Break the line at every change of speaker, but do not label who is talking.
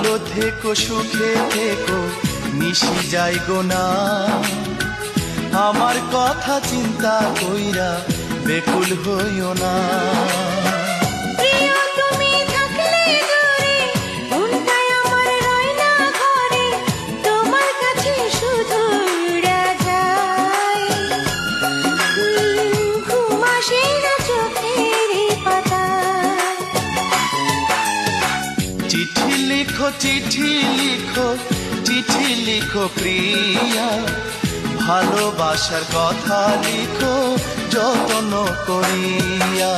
ভালো থেকো সুখে থেকো নিশি যাই গো না, আমার কথা চিন্তা কইরা বেকুল হইও না। চিঠি লিখো চিঠি লিখো চিঠি লিখো প্রিয়া, ভালোবাসার কথা লিখো যত্ন করিয়া।